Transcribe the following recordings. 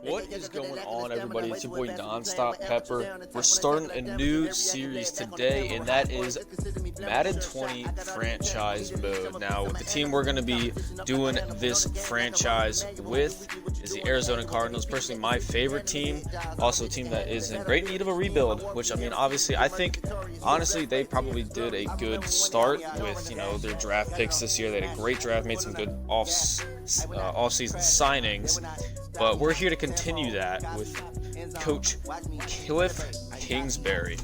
What is going on, everybody? It's your boy Nonstop Pepper. We're starting a new series today, and that is Madden 20 franchise mode. Now, with the team we're going to be doing this franchise with is the Arizona Cardinals. Personally, my favorite team. Also, a team that is in great need of a rebuild. Which, I mean, obviously, I think honestly they probably did a good start with their draft picks this year. They had a great draft, made some good off-season signings. But we're here to continue that with Coach Cliff Kingsbury,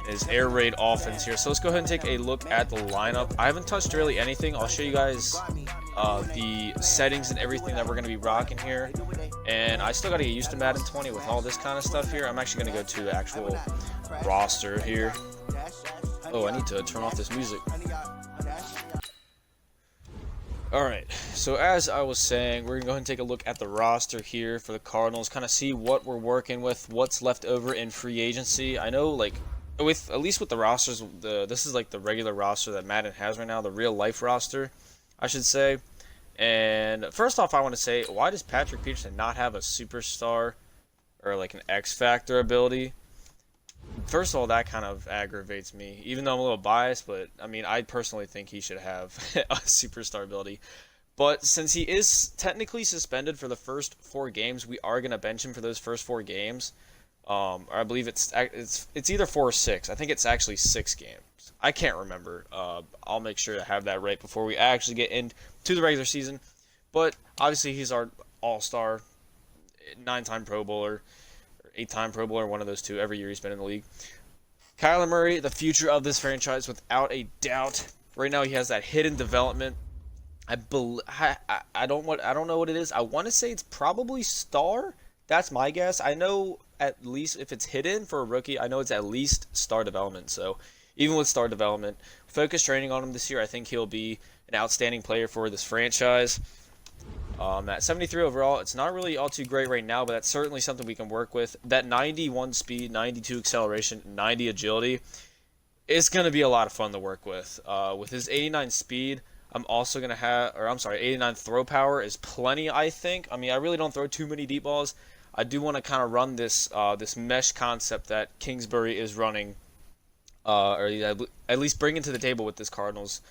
his air raid offense here. So let's go ahead and take a look at the lineup. I haven't touched really anything. I'll show you guys the settings and everything that we're going to be rocking here. And I still got to get used to Madden 20 with all this kind of stuff here. I'm actually going to go to the actual roster here. Oh, I need to turn off this music. Alright, so as I was saying, we're going to go ahead and take a look at the roster here for the Cardinals, kind of see what we're working with, what's left over in free agency. I know, like, at least with the rosters, this is like the regular roster that Madden has right now, the real life roster, I should say. And first off, I want to say, why does Patrick Peterson not have a superstar or like an X Factor ability? First of all, that kind of aggravates me, even though I'm a little biased, but I mean, I personally think he should have a superstar ability. But since he is technically suspended for the first 4 games, we are going to bench him for those first 4 games. I believe it's either 4 or 6. I think it's actually 6 games. I can't remember. I'll make sure to have that right before we actually get into the regular season. But obviously, he's our all-star, 9-time Pro Bowler. 8-time Pro Bowler, one of those two every year he's been in the league. Kyler Murray, the future of this franchise without a doubt. Right now he has that hidden development. I don't know what it is. I want to say it's probably star. That's my guess. I know at least if it's hidden for a rookie, I know it's at least star development. So even with star development, focus training on him this year, I think he'll be an outstanding player for this franchise. At 73 overall, it's not really all too great right now, but that's certainly something we can work with. That 91 speed, 92 acceleration, 90 agility is going to be a lot of fun to work with. With his 89 speed, I'm also going to have, 89 throw power is plenty, I think. I mean, I really don't throw too many deep balls. I do want to kind of run this this mesh concept that Kingsbury is running, or at least bringing to the table with this Cardinals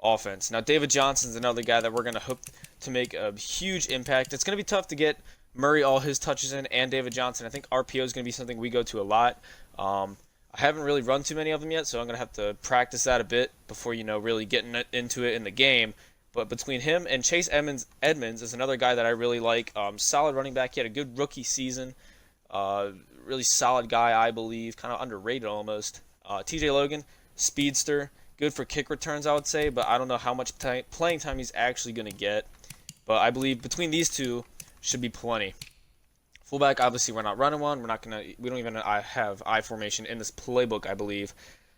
offense. Now, David Johnson's another guy that we're going to hope to make a huge impact. It's going to be tough to get Murray all his touches in and David Johnson. I think RPO is going to be something we go to a lot. I haven't really run too many of them yet, so I'm going to have to practice that a bit before, really getting into it in the game. But between him and Chase Edmonds is another guy that I really like. Solid running back. He had a good rookie season. Really solid guy, I believe. Kind of underrated almost. TJ Logan, speedster. Good for kick returns, I would say, but I don't know how much playing time he's actually going to get. But I believe between these two should be plenty. Fullback, obviously, we're not running one. We don't even have I formation in this playbook, I believe.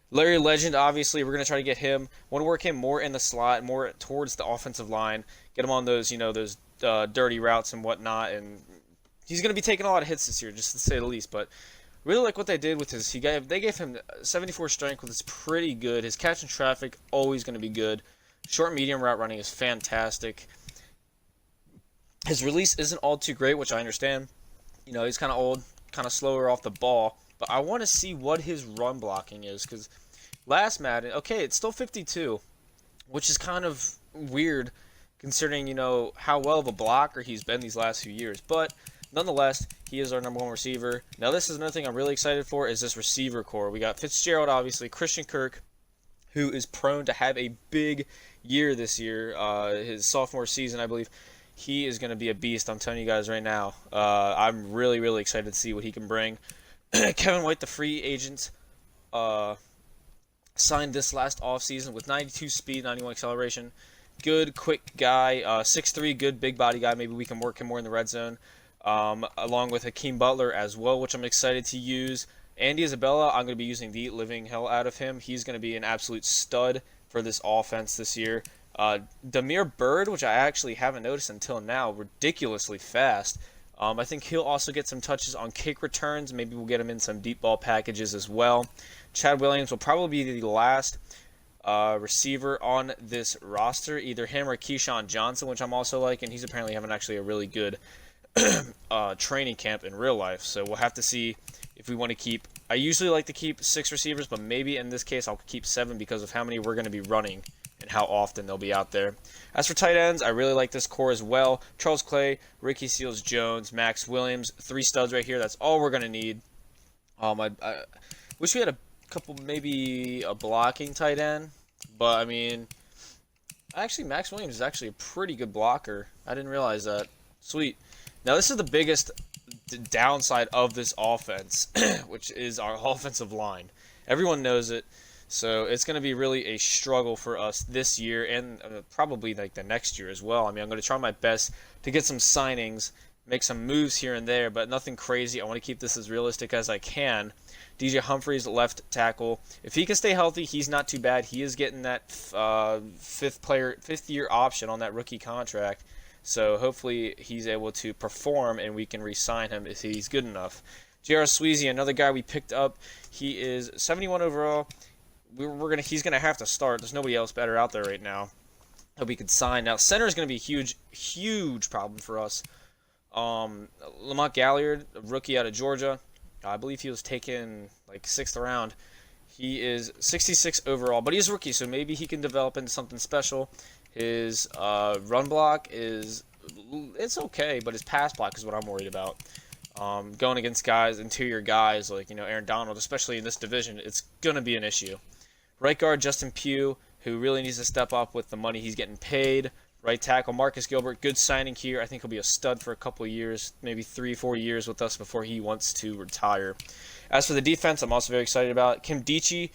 Larry Legend, obviously, we're going to try to get him. Want to work him more in the slot, more towards the offensive line. Get him on those, those dirty routes and whatnot. And he's going to be taking a lot of hits this year, just to say the least. But really like what they did with his. They gave him 74 strength, which is pretty good. His catch and traffic always going to be good. Short medium route running is fantastic. His release isn't all too great, which I understand. He's kind of old, kind of slower off the ball. But I want to see what his run blocking is, because last Madden, okay, it's still 52, which is kind of weird considering how well of a blocker he's been these last few years. But nonetheless, he is our number 1 receiver. Now, this is another thing I'm really excited for is this receiver core. We got Fitzgerald, obviously, Christian Kirk, who is prone to have a big year this year. His sophomore season, I believe, he is going to be a beast. I'm telling you guys right now. I'm really, really excited to see what he can bring. Kevin White, the free agent, signed this last offseason with 92 speed, 91 acceleration. Good, quick guy. 6'3", good big body guy. Maybe we can work him more in the red zone. Along with Hakeem Butler as well, which I'm excited to use. Andy Isabella, I'm going to be using the living hell out of him. He's going to be an absolute stud for this offense this year. Damiere Byrd, which I actually haven't noticed until now, ridiculously fast. I think he'll also get some touches on kick returns. Maybe we'll get him in some deep ball packages as well. Chad Williams will probably be the last receiver on this roster. Either him or Keyshawn Johnson, which I'm also liking. He's apparently having actually a really good training camp in real life. So we'll have to see if we want to keep. I usually like to keep 6 receivers, but maybe in this case I'll keep 7 because of how many we're going to be running and how often they'll be out there. As for tight ends, I really like this core as well. Charles Clay, Ricky Seals-Jones, Max Williams, 3 studs right here. That's all we're going to need. I wish we had a couple, maybe a blocking tight end, but I mean, actually Max Williams is actually a pretty good blocker. I didn't realize that. Sweet. Now this is the biggest downside of this offense, which is our offensive line. Everyone knows it, so it's going to be really a struggle for us this year and probably like the next year as well. I mean, I'm going to try my best to get some signings, make some moves here and there, but nothing crazy. I want to keep this as realistic as I can. DJ Humphries, left tackle. If he can stay healthy, he's not too bad. He is getting that fifth year option on that rookie contract. So hopefully he's able to perform and we can re-sign him if he's good enough. J.R. Sweezy, another guy we picked up. He is 71 overall. He's gonna have to start. There's nobody else better out there right now that we could sign. Now center is gonna be a huge problem for us. Lamont Galliard, a rookie out of Georgia. I believe he was taken like 6th round. He is 66 overall, but he's a rookie, so maybe he can develop into something special. His run block it's okay, but his pass block is what I'm worried about. Going against interior guys like Aaron Donald, especially in this division, it's gonna be an issue. Right guard Justin Pugh, who really needs to step up with the money he's getting paid. Right tackle Marcus Gilbert, good signing here. I think he'll be a stud for a couple of years, maybe 3-4 years with us before he wants to retire. As for the defense, I'm also very excited about Kim Dichie.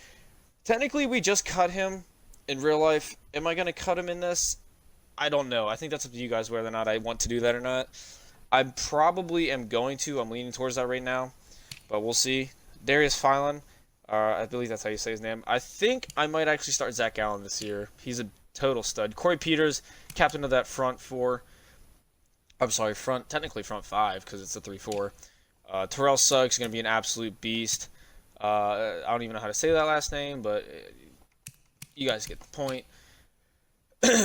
Technically, we just cut him in real life. Am I going to cut him in this? I don't know. I think that's up to you guys whether or not I want to do that or not. I probably am going to. I'm leaning towards that right now, but we'll see. Darius Philon, I believe that's how you say his name. I think I might actually start Zach Allen this year. He's a total stud. Corey Peters, captain of that front 4. I'm sorry, technically front 5 because it's a 3-4. Terrell Suggs is going to be an absolute beast. I don't even know how to say that last name, but you guys get the point.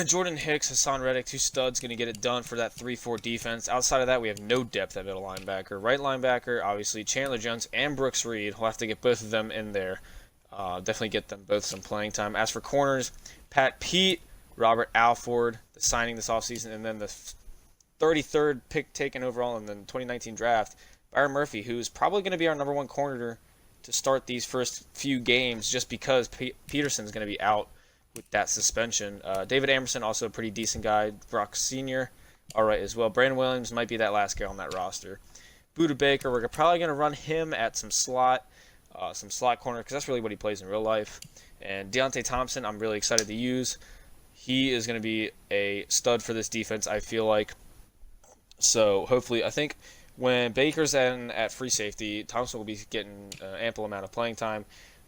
Jordan Hicks, Hassan Reddick, 2 studs, going to get it done for that 3-4 defense. Outside of that, we have no depth at middle linebacker. Right linebacker, obviously, Chandler Jones and Brooks Reed. We'll have to get both of them in there. Definitely get them both some playing time. As for corners, Pat Pete, Robert Alford, the signing this offseason, and then the 33rd pick taken overall in the 2019 draft, Byron Murphy, who's probably going to be our number 1 corner to start these first few games just because Peterson's going to be out with that suspension. David Amerson, also a pretty decent guy. Brock Sr., all right as well. Brandon Williams might be that last guy on that roster. Buda Baker, we're probably going to run him at some slot corner because that's really what he plays in real life. And Deontay Thompson, I'm really excited to use. He is going to be a stud for this defense, I feel like. So hopefully, I think when Baker's in at free safety, Thompson will be getting an ample amount of playing time.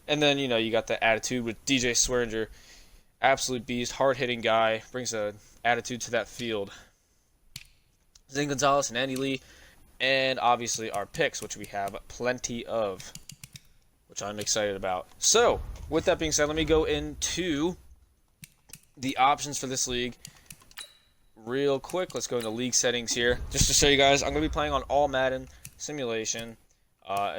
And then, you got the attitude with DJ Swearinger. Absolute beast, hard-hitting guy, brings an attitude to that field. Zane Gonzalez and Andy Lee. And obviously our picks, which we have plenty of, which I'm excited about. So, with that being said, let me go into the options for this league real quick. Let's go into league settings here. Just to show you guys, I'm going to be playing on all Madden simulation.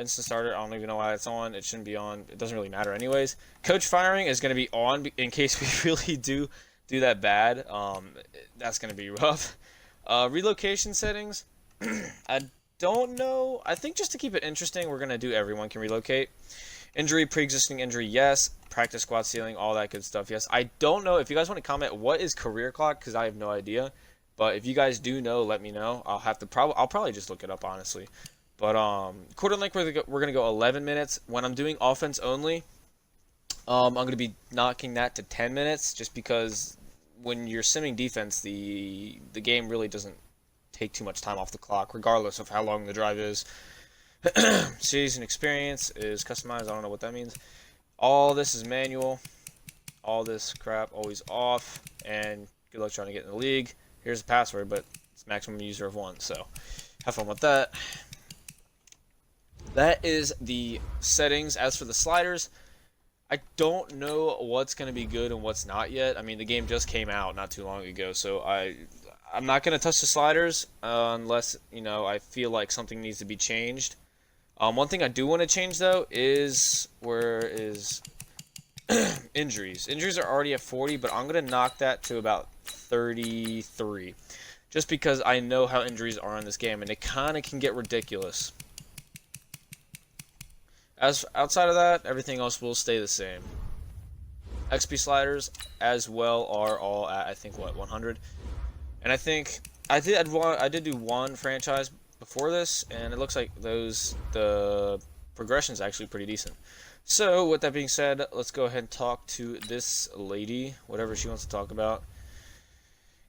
Instant starter, I don't even know why it's on. It shouldn't be on. It doesn't really matter anyways. Coach firing is going to be on in case we really do that bad. That's going to be rough. Relocation settings, I don't know. I think just to keep it interesting, we're going to do everyone can relocate. Injury, pre-existing injury, yes. Practice squad ceiling, all that good stuff, yes. I don't know. If you guys want to comment, what is career clock? Because I have no idea. But if you guys do know, let me know. I'll probably just look it up, honestly. But quarter length, we're gonna go 11 minutes. When I'm doing offense only, I'm gonna be knocking that to 10 minutes, just because when you're simming defense, the game really doesn't take too much time off the clock, regardless of how long the drive is. Season experience is customized. I don't know what that means. All this is manual. All this crap always off. And good luck trying to get in the league. Here's the password, but it's maximum user of 1. So have fun with that. That is the settings. As for the sliders, I don't know what's going to be good and what's not yet. I mean, the game just came out not too long ago, so I I'm not going to touch the sliders unless, I feel like something needs to be changed. One thing I do want to change, though, is where is injuries. Injuries are already at 40, but I'm going to knock that to about 33. Just because I know how injuries are in this game, and it kind of can get ridiculous. As outside of that, everything else will stay the same. XP sliders as well are all at, I think, what, 100? And I think I did do one franchise before this, and it looks like the progression is actually pretty decent. So with that being said, let's go ahead and talk to this lady, whatever she wants to talk about.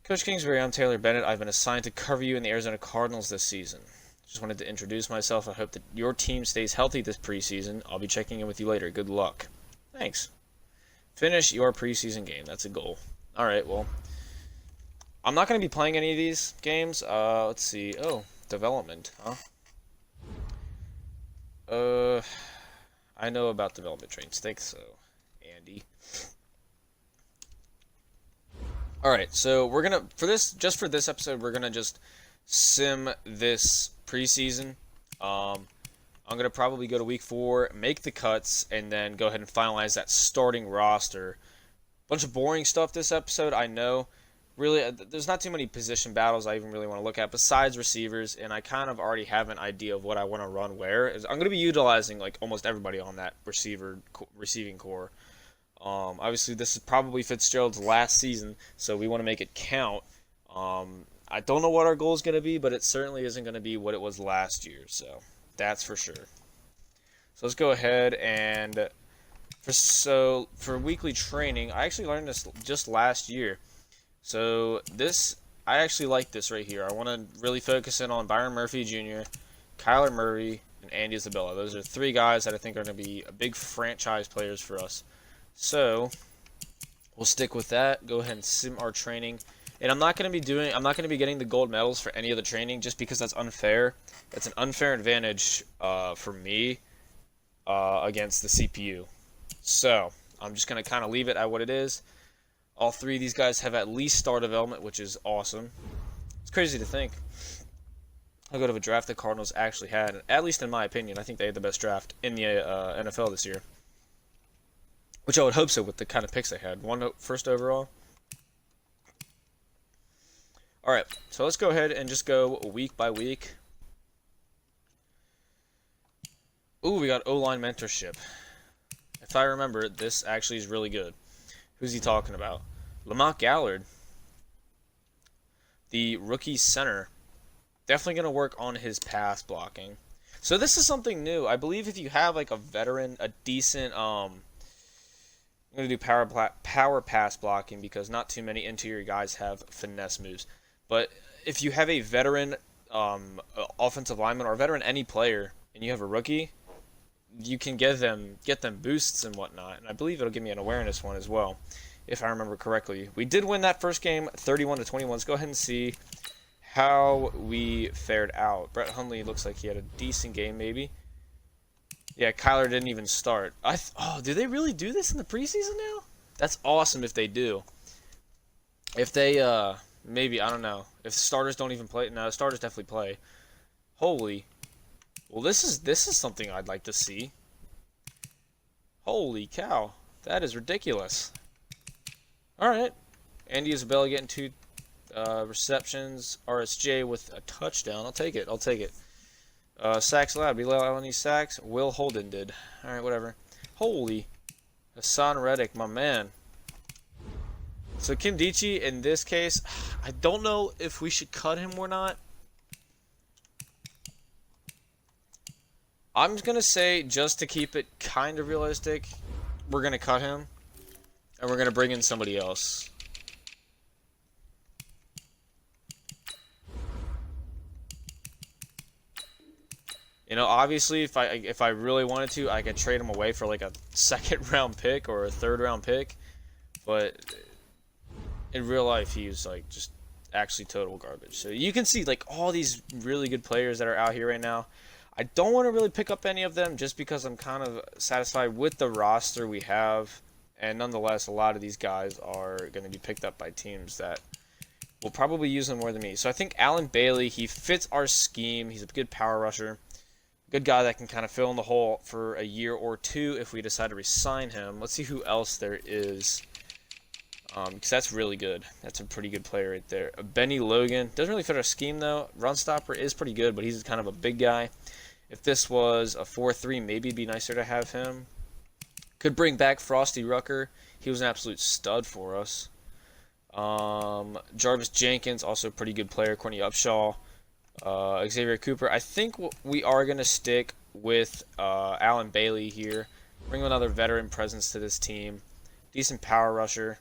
Coach Kingsbury, I'm Taylor Bennett. I've been assigned to cover you in the Arizona Cardinals this season. Just wanted to introduce myself. I hope that your team stays healthy this preseason. I'll be checking in with you later. Good luck. Thanks. Finish your preseason game. That's a goal. Alright, well, I'm not going to be playing any of these games. Let's see. Oh, development, huh? I know about development trains. Think so, Andy. Alright, so we're gonna, just for this episode, we're gonna just sim this preseason. I'm gonna probably go to week 4, make the cuts, and then go ahead and finalize that starting roster. Bunch of boring stuff this episode, I know. Really, there's not too many position battles I even really want to look at besides receivers, and I kind of already have an idea of what I want to run where. I'm going to be utilizing like almost everybody on that receiving core. Obviously, this is probably Fitzgerald's last season, so we want to make it count. I don't know what our goal is going to be, but it certainly isn't going to be what it was last year, so that's for sure. So let's go ahead and for weekly training, I actually learned this just last year. So I actually like this right here. I want to really focus in on Byron Murphy Jr., Kyler Murray, and Andy Isabella. Those are 3 guys that I think are going to be big franchise players for us. So we'll stick with that. Go ahead and sim our training. And I'm not going to be getting the gold medals for any of the training just because that's unfair. That's an unfair advantage for me against the CPU. So I'm just going to kind of leave it at what it is. All 3 of these guys have at least star development, which is awesome. It's crazy to think how good of a draft the Cardinals actually had. At least in my opinion, I think they had the best draft in the NFL this year. Which I would hope so with the kind of picks they had. First overall. Alright, so let's go ahead and just go week by week. Ooh, we got O-line mentorship. If I remember, this actually is really good. Who's he talking about? Lamont Gallard, the rookie center. Definitely going to work on his pass blocking. So this is something new. I believe if you have like a veteran, a decent, I'm going to do power pass blocking because not too many interior guys have finesse moves. But if you have a veteran offensive lineman or a veteran any player and you have a rookie, you can get them boosts and whatnot. And I believe it'll give me an awareness one as well, if I remember correctly. We did win that first game 31-21. Let's go ahead and see how we fared out. Brett Hundley looks like he had a decent game maybe. Yeah, Kyler didn't even start. Do they really do this in the preseason now? That's awesome if they do. If they, maybe, I don't know. If starters don't even play. No, starters definitely play. Holy. Well, this is something I'd like to see. Holy cow. That is ridiculous. Alright. Andy Isabella getting 2 receptions. RSJ with a touchdown. I'll take it. Sacks allowed. Bilal Alani sacks. Will Holden did. Alright, whatever. Holy. Hassan Reddick, my man. So Kim Dichie, in this case, I don't know if we should cut him or not. I'm going to say, just to keep it kind of realistic, we're going to cut him. And we're going to bring in somebody else. You know, obviously, if I really wanted to, I could trade him away for like a 2nd round pick or a 3rd round pick. But in real life, he's like just actually total garbage. So you can see like all these really good players that are out here right now. I don't want to really pick up any of them just because I'm kind of satisfied with the roster we have. And nonetheless, a lot of these guys are going to be picked up by teams that will probably use him more than me. So I think Allen Bailey, he fits our scheme. He's a good power rusher. Good guy that can kind of fill in the hole for a year or two if we decide to re-sign him. Let's see who else there is. Because that's really good. That's a pretty good player right there. Benny Logan. Doesn't really fit our scheme, though. Run stopper is pretty good, but he's kind of a big guy. If this was a 4-3, maybe it'd be nicer to have him. Could bring back Frosty Rucker. He was an absolute stud for us. Jarvis Jenkins, also a pretty good player. Courtney Upshaw. Xavier Cooper. I think we are going to stick with Allen Bailey here. Bring another veteran presence to this team. Decent power rusher.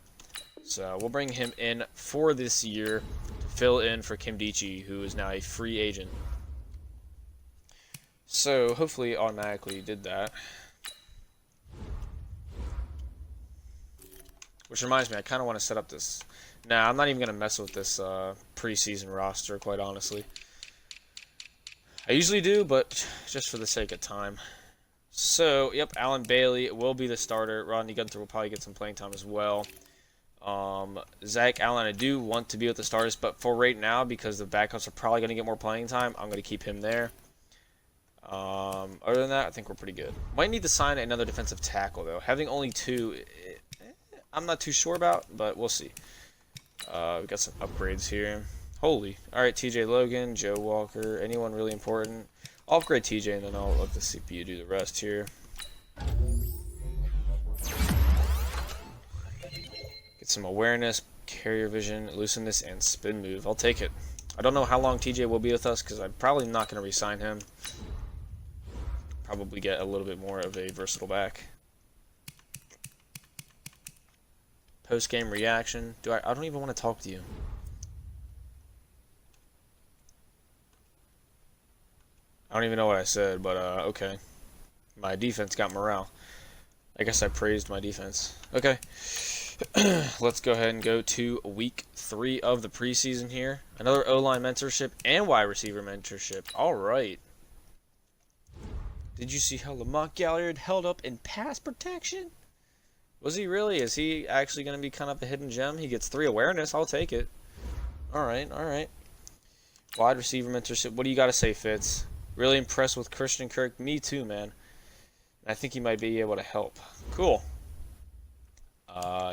So we'll bring him in for this year to fill in for Kim Dichie, who is now a free agent. So hopefully automatically did that. Which reminds me, I kind of want to set up this. Nah, I'm not even going to mess with this preseason roster, quite honestly. I usually do, but just for the sake of time. So, yep, Allen Bailey will be the starter. Rodney Gunther will probably get some playing time as well. Zach Allen, I do want to be with the starters, but for right now, because the backups are probably going to get more playing time, I'm going to keep him there. Other than that, I think we're pretty good. Might need to sign another defensive tackle, though. Having only two, I'm not too sure about, but we'll see. We've got some upgrades here. Holy. Alright, TJ Logan, Joe Walker, anyone really important? I'll upgrade TJ and then I'll let the CPU do the rest here. Get some awareness, carrier vision, elusiveness, and spin move. I'll take it. I don't know how long TJ will be with us because I'm probably not going to re-sign him. Probably get a little bit more of a versatile back. Post-game reaction. I don't even want to talk to you. I don't even know what I said, but okay. My defense got morale. I guess I praised my defense. Okay. Let's go ahead and go to week 3 of the preseason here. Another O-line mentorship and wide receiver mentorship. All right. Did you see how Lamont Galliard held up in pass protection? Was he really? Is he actually going to be kind of a hidden gem? He gets 3 awareness. I'll take it. All right, all right. Wide receiver mentorship. What do you got to say, Fitz? Really impressed with Christian Kirk. Me too, man. I think he might be able to help. Cool.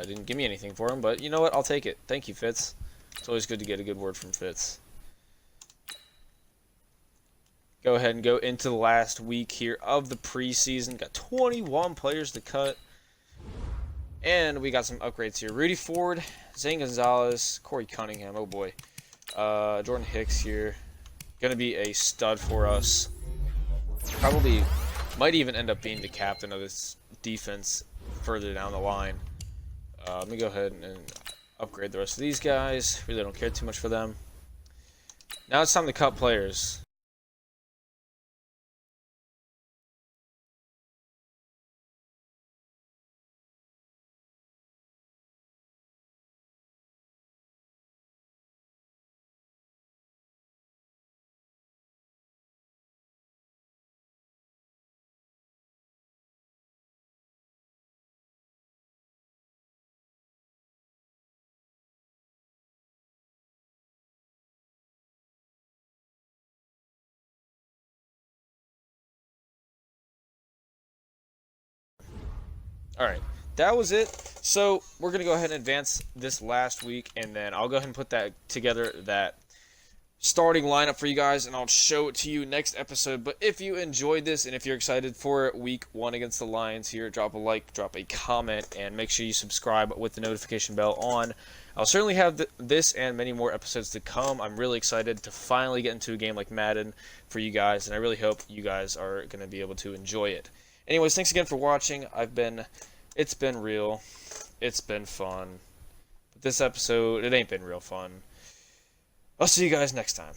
Didn't give me anything for him, but you know what? I'll take it. Thank you, Fitz. It's always good to get a good word from Fitz. Go ahead and go into the last week here of the preseason. Got 21 players to cut. And we got some upgrades here. Rudy Ford, Zane Gonzalez, Corey Cunningham. Oh, boy. Jordan Hicks here. Going to be a stud for us. Probably might even end up being the captain of this defense further down the line. Let me go ahead and upgrade the rest of these guys. Really don't care too much for them. Now it's time to cut players. Alright, that was it. So, we're going to go ahead and advance this last week, and then I'll go ahead and put that together, that starting lineup for you guys, and I'll show it to you next episode. But if you enjoyed this, and if you're excited for week 1 against the Lions here, drop a like, drop a comment, and make sure you subscribe with the notification bell on. I'll certainly have this and many more episodes to come. I'm really excited to finally get into a game like Madden for you guys, and I really hope you guys are going to be able to enjoy it. Anyways, thanks again for watching. It's been real. It's been fun. But this episode, it ain't been real fun. I'll see you guys next time.